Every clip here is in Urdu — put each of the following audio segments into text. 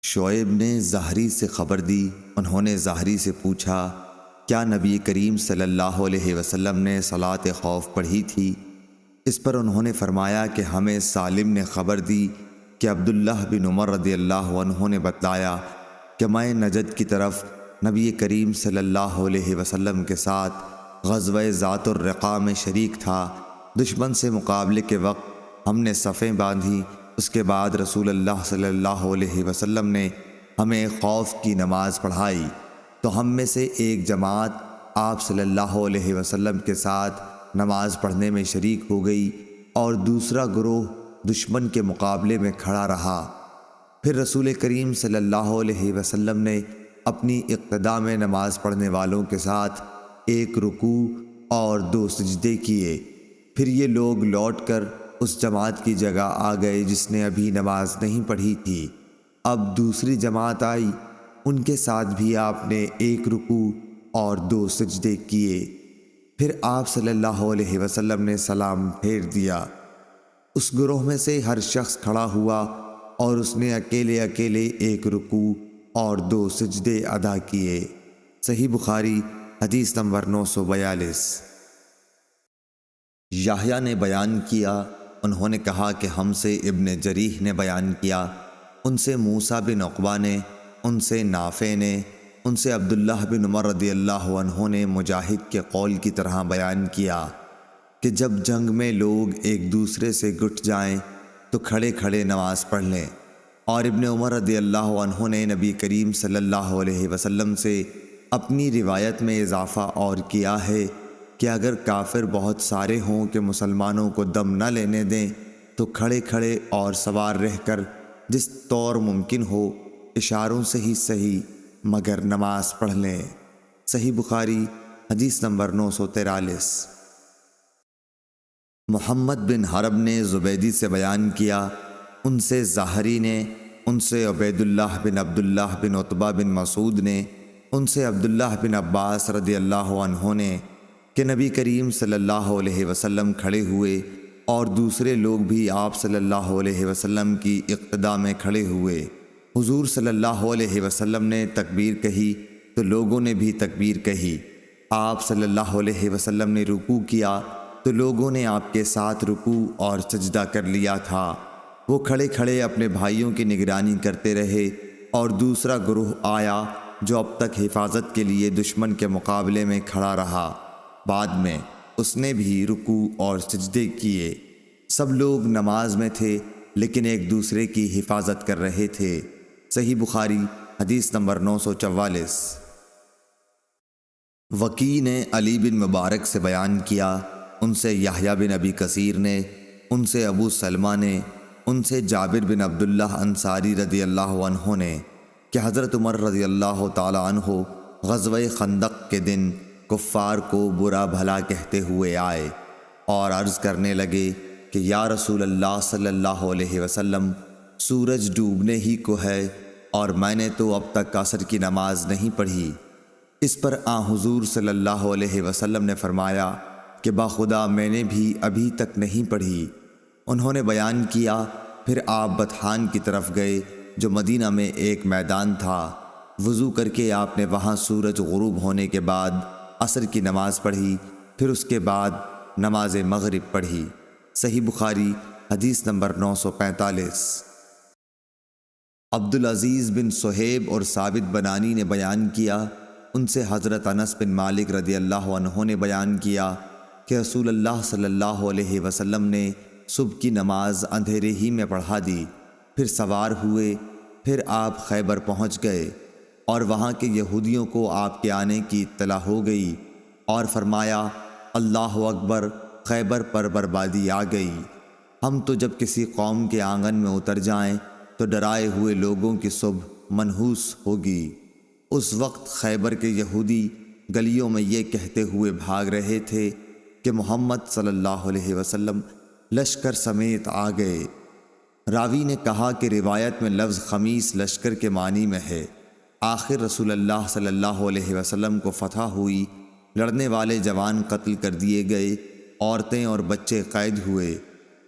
شعیب نے زہری سے خبر دی۔ انہوں نے زہری سے پوچھا، کیا نبی کریم صلی اللہ علیہ وسلم نے صلاۃ خوف پڑھی تھی؟ اس پر انہوں نے فرمایا کہ ہمیں سالم نے خبر دی کہ عبداللہ بن عمر رضی اللہ عنہ نے بتلایا کہ میں نجد کی طرف نبی کریم صلی اللہ علیہ وسلم کے ساتھ غزوہ ذات الرقاع میں شریک تھا۔ دشمن سے مقابلے کے وقت ہم نے صفیں باندھی۔ اس کے بعد رسول اللہ صلی اللہ علیہ وسلم نے ہمیں خوف کی نماز پڑھائی، تو ہم میں سے ایک جماعت آپ صلی اللہ علیہ وسلم کے ساتھ نماز پڑھنے میں شریک ہو گئی اور دوسرا گروہ دشمن کے مقابلے میں کھڑا رہا۔ پھر رسول کریم صلی اللہ علیہ وسلم نے اپنی اقتداء میں نماز پڑھنے والوں کے ساتھ ایک رکوع اور 2 سجدے کیے۔ پھر یہ لوگ لوٹ کر اس جماعت کی جگہ آ گئے جس نے ابھی نماز نہیں پڑھی تھی۔ اب دوسری جماعت آئی، ان کے ساتھ بھی آپ نے ایک رکوع اور 2 سجدے کیے۔ پھر آپ صلی اللہ علیہ وسلم نے سلام پھیر دیا۔ اس گروہ میں سے ہر شخص کھڑا ہوا اور اس نے اکیلے ایک رکوع اور 2 سجدے ادا کیے۔ صحیح بخاری حدیث نمبر 942۔ یحییٰ نے بیان کیا، انہوں نے کہا کہ ہم سے ابن جریح نے بیان کیا، ان سے موسیٰ بن عقبہ نے، ان سے نافع نے، ان سے عبداللہ بن عمر رضی اللہ عنہ نے مجاہد کے قول کی طرح بیان کیا کہ جب جنگ میں لوگ ایک دوسرے سے گٹ جائیں تو کھڑے کھڑے نماز پڑھ لیں۔ اور ابن عمر رضی اللہ عنہ نے نبی کریم صلی اللہ علیہ وسلم سے اپنی روایت میں اضافہ اور کیا ہے کہ اگر کافر بہت سارے ہوں کہ مسلمانوں کو دم نہ لینے دیں تو کھڑے کھڑے اور سوار رہ کر جس طور ممکن ہو اشاروں سے ہی صحیح مگر نماز پڑھ لیں۔ صحیح بخاری حدیث نمبر 943۔ محمد بن حرب نے زبیدی سے بیان کیا، ان سے زہری نے، ان سے عبید اللہ بن عبداللہ بن عتبہ بن مسعود نے، ان سے عبداللہ بن عباس رضی اللہ عنہ نے کہ نبی کریم صلی اللہ علیہ وسلم کھڑے ہوئے اور دوسرے لوگ بھی آپ صلی اللہ علیہ وسلم کی اقتداء میں کھڑے ہوئے۔ حضور صلی اللہ علیہ وسلم نے تکبیر کہی تو لوگوں نے بھی تکبیر کہی۔ آپ صلی اللہ علیہ وسلم نے رکوع کیا تو لوگوں نے آپ کے ساتھ رکوع اور سجدہ کر لیا تھا۔ وہ کھڑے کھڑے اپنے بھائیوں کی نگرانی کرتے رہے اور دوسرا گروہ آیا جو اب تک حفاظت کے لیے دشمن کے مقابلے میں کھڑا رہا۔ بعد میں اس نے بھی رکوع اور سجدے کیے۔ سب لوگ نماز میں تھے لیکن ایک دوسرے کی حفاظت کر رہے تھے۔ صحیح بخاری حدیث نمبر 944۔ وکیع نے علی بن مبارک سے بیان کیا، ان سے یحییٰ بن ابی کثیر نے، ان سے ابو سلمہ نے، ان سے جابر بن عبداللہ انصاری رضی اللہ عنہ نے کہ حضرت عمر رضی اللہ تعالی عنہ غزوہ خندق کے دن کفار کو برا بھلا کہتے ہوئے آئے اور عرض کرنے لگے کہ یا رسول اللہ صلی اللہ علیہ وسلم، سورج ڈوبنے ہی کو ہے اور میں نے تو اب تک عصر کی نماز نہیں پڑھی۔ اس پر حضور صلی اللہ علیہ وسلم نے فرمایا کہ باخدا میں نے بھی ابھی تک نہیں پڑھی۔ انہوں نے بیان کیا، پھر آپ بطحان کی طرف گئے جو مدینہ میں ایک میدان تھا۔ وضو کر کے آپ نے وہاں سورج غروب ہونے کے بعد عصر کی نماز پڑھی، پھر اس کے بعد نماز مغرب پڑھی۔ صحیح بخاری حدیث نمبر 945۔ عبدالعزیز بن صہیب اور ثابت بنانی نے بیان کیا، ان سے حضرت انس بن مالک رضی اللہ عنہ نے بیان کیا کہ رسول اللہ صلی اللہ علیہ وسلم نے صبح کی نماز اندھیرے ہی میں پڑھا دی، پھر سوار ہوئے، پھر آپ خیبر پہنچ گئے اور وہاں کے یہودیوں کو آپ کے آنے کی اطلاع ہو گئی اور فرمایا اللہ اکبر، خیبر پر بربادی آ گئی۔ ہم تو جب کسی قوم کے آنگن میں اتر جائیں تو ڈرائے ہوئے لوگوں کی صبح منحوس ہوگی۔ اس وقت خیبر کے یہودی گلیوں میں یہ کہتے ہوئے بھاگ رہے تھے کہ محمد صلی اللہ علیہ وسلم لشکر سمیت آ گئے۔ راوی نے کہا کہ روایت میں لفظ خمیس لشکر کے معنی میں ہے۔ آخر رسول اللہ صلی اللہ علیہ وسلم کو فتح ہوئی، لڑنے والے جوان قتل کر دیے گئے، عورتیں اور بچے قید ہوئے۔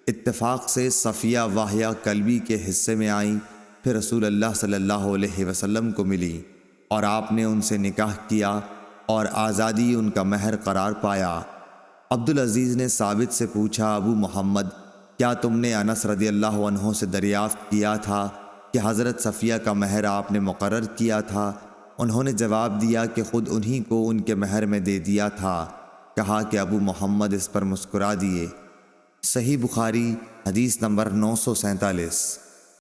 اتفاق سے صفیہ واہیہ کلبی کے حصے میں آئیں پھر رسول اللہ صلی اللہ علیہ وسلم کو ملی اور آپ نے ان سے نکاح کیا اور آزادی ان کا مہر قرار پایا۔ عبدالعزیز نے ثابت سے پوچھا، ابو محمد، کیا تم نے انس رضی اللہ عنہ سے دریافت کیا تھا کہ حضرت صفیہ کا مہر آپ نے مقرر کیا تھا؟ انہوں نے جواب دیا کہ خود انہی کو ان کے مہر میں دے دیا تھا۔ کہا کہ ابو محمد اس پر مسکرا دیے۔ صحیح بخاری حدیث نمبر 947۔